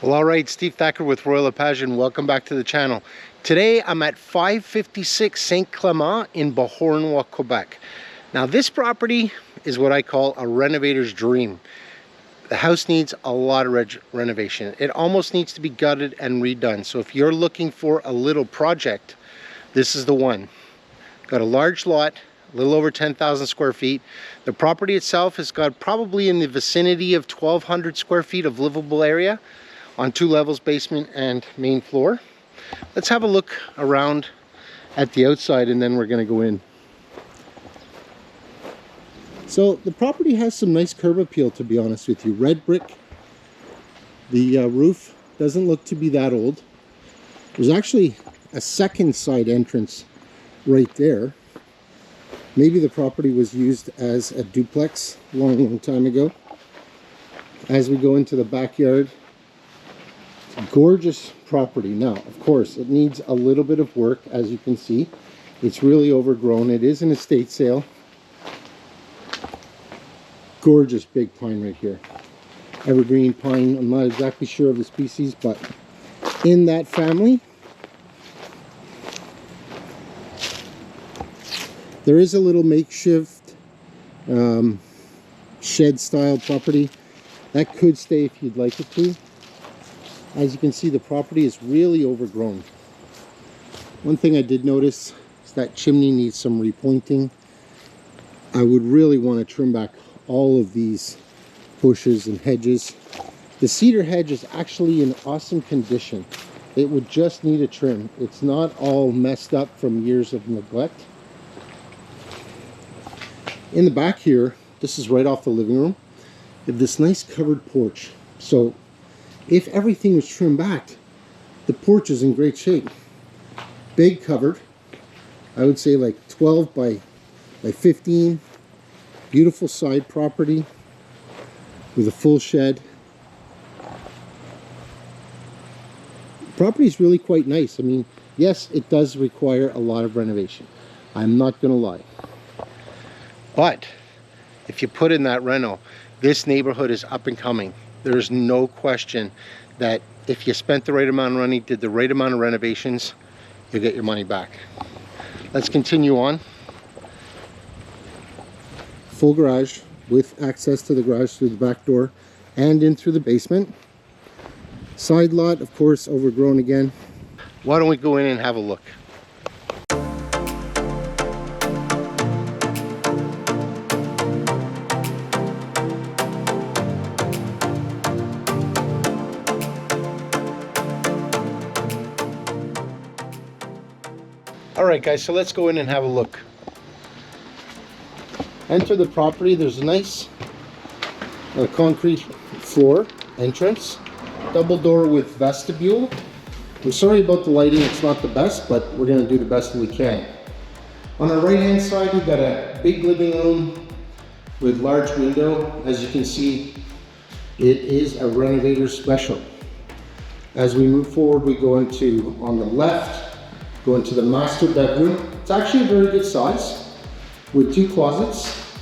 Well, all right, Steve Thacker with Lepage, and welcome back to the channel. Today I'm at 556 Sainte-Clement in Beauharnois, Quebec. Now this property is what I call a renovator's dream. The house needs a lot of renovation. It almost needs to be gutted and redone. So if you're looking for a little project, this is the one. Got a large lot, a little over 10,000 square feet. The property itself has got probably in the vicinity of 1,200 square feet of livable area on 2 levels, basement and main floor. Let's have a look around at the outside and then we're going to go in. So the property has some nice curb appeal, to be honest with you. Red brick. The roof doesn't look to be that old. There's actually a second side entrance right there. Maybe the property was used as a duplex a long time ago. As we go into the backyard, gorgeous property. Now, of course, it needs a little bit of work, as you can see. It's really overgrown. It is an estate sale. Gorgeous big pine right here. Evergreen pine. I'm not exactly sure of the species, but in that family. There is a little makeshift shed style property. That could stay if you'd like it to. As you can see, the property is really overgrown. One thing I did notice is that chimney needs some repointing. I would really want to trim back all of these bushes and hedges. The cedar hedge is actually in awesome condition. It would just need a trim. It's not all messed up from years of neglect. In the back here, this is right off the living room, you have this nice covered porch. So if everything was trimmed back, the porch is in great shape. Big covered, I would say like 12 by 15. Beautiful side property with a full shed. Property is really quite nice. I mean, yes, it does require a lot of renovation. I'm not going to lie. But if you put in that reno, this neighborhood is up and coming. There's no question that if you spent the right amount of money, did the right amount of renovations, you'll get your money back. Let's continue on. Full garage with access to the garage through the back door and in through the basement. Side lot, of course, overgrown again. Why don't we go in and have a look? Alright guys, so let's go in and have a look. Enter the property. There's a nice concrete floor entrance. Double door with vestibule. I'm sorry about the lighting, it's not the best, but we're going to do the best we can. On the right hand side, we've got a big living room with large window. As you can see, it is a renovator special. As we move forward, we go into, on the left, go into the master bedroom. It's actually a very good size with 2 closets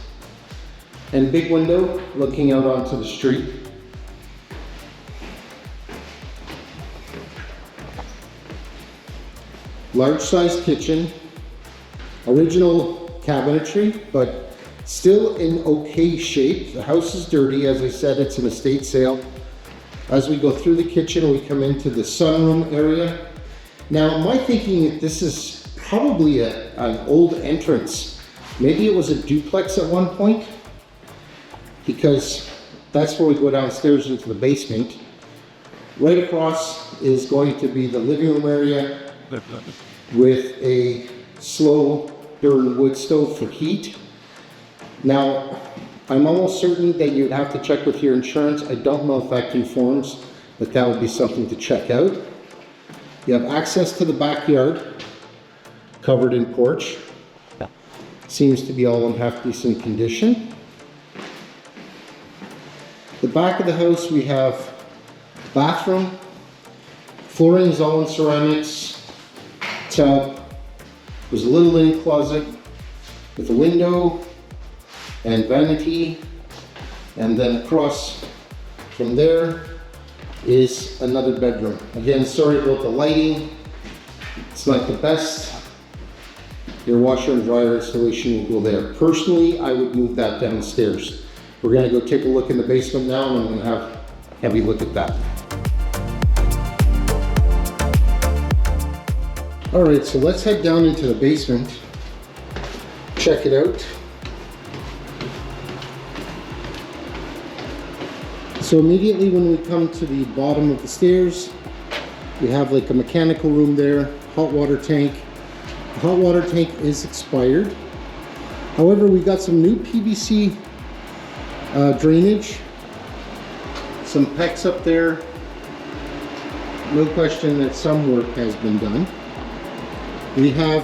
and big window looking out onto the street. Large sized kitchen, original cabinetry, but still in okay shape. The house is dirty. As I said, it's an estate sale. As we go through the kitchen, we come into the sunroom area. Now, my thinking that this is probably an old entrance. Maybe it was a duplex at one point, because that's where we go downstairs into the basement. Right across is going to be the living room area with a slow burn wood stove for heat. Now, I'm almost certain that you'd have to check with your insurance. I don't know if that conforms, but that would be something to check out. You have access to the backyard, covered in porch. Seems to be all in half decent condition. The back of the house, we have bathroom. Flooring is all in ceramics. Tub. There's a little linen closet with a window and vanity. And then across from there, is another bedroom. Again, sorry about the lighting. It's not the best. Your washer and dryer installation will go there. Personally, I would move that downstairs. We're gonna go take a look in the basement now, and I'm gonna have a heavy look at that. All right, so let's head down into the basement. Check it out. So immediately when we come to the bottom of the stairs, we have like a mechanical room there, hot water tank. The hot water tank is expired. However, we got some new PVC drainage, some PEX up there. No question that some work has been done. We have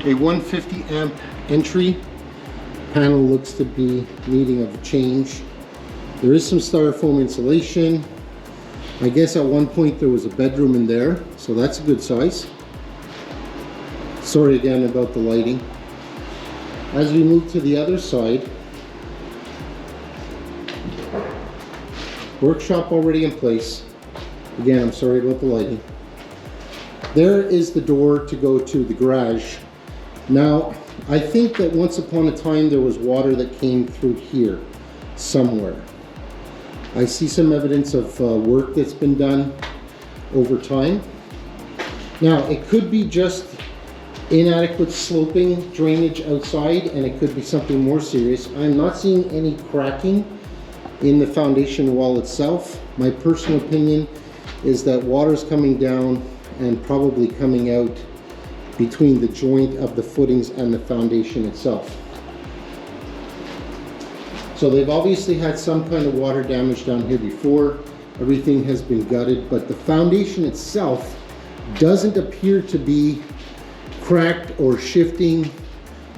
a 150 amp entry. Panel looks to be needing of a change. There is some styrofoam insulation. I guess at one point there was a bedroom in there, so that's a good size. Sorry again about the lighting. As we move to the other side, workshop already in place. Again, I'm sorry about the lighting. There is the door to go to the garage. Now, I think that once upon a time there was water that came through here somewhere. I see some evidence of work that's been done over time. Now, it could be just inadequate sloping drainage outside, and it could be something more serious. I'm not seeing any cracking in the foundation wall itself. My personal opinion is that water's coming down and probably coming out between the joint of the footings and the foundation itself. So they've obviously had some kind of water damage down here before. Everything has been gutted, but the foundation itself doesn't appear to be cracked or shifting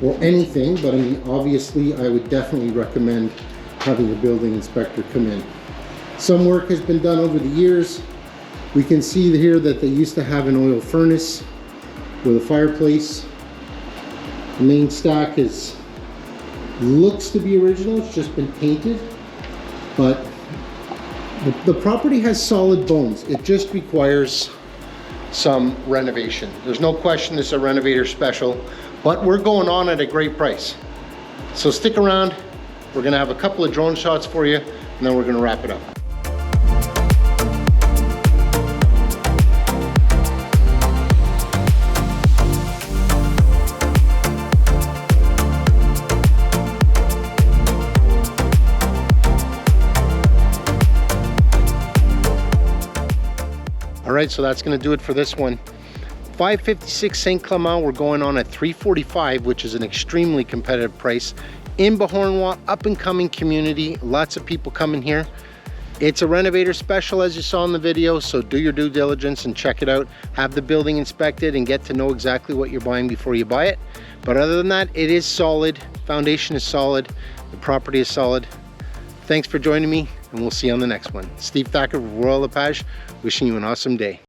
or anything, but I mean, obviously I would definitely recommend having a building inspector come in. Some work has been done over the years. We can see here that they used to have an oil furnace with a fireplace. The main stack looks to be original, it's just been painted, but the property has solid bones. It just requires some renovation. There's no question this is a renovator special, but we're going on at a great price. So stick around. We're gonna have a couple of drone shots for you, and then we're gonna wrap it up. All right, so that's gonna do it for this one. 556 Sainte-Clement, we're going on at $345, which is an extremely competitive price. In Beauharnois, up and coming community, lots of people coming here. It's a renovator special, as you saw in the video, so do your due diligence and check it out. Have the building inspected and get to know exactly what you're buying before you buy it. But other than that, it is solid. Foundation is solid. The property is solid. Thanks for joining me, and we'll see you on the next one. Steve Thacker, Royal Lepage, wishing you an awesome day.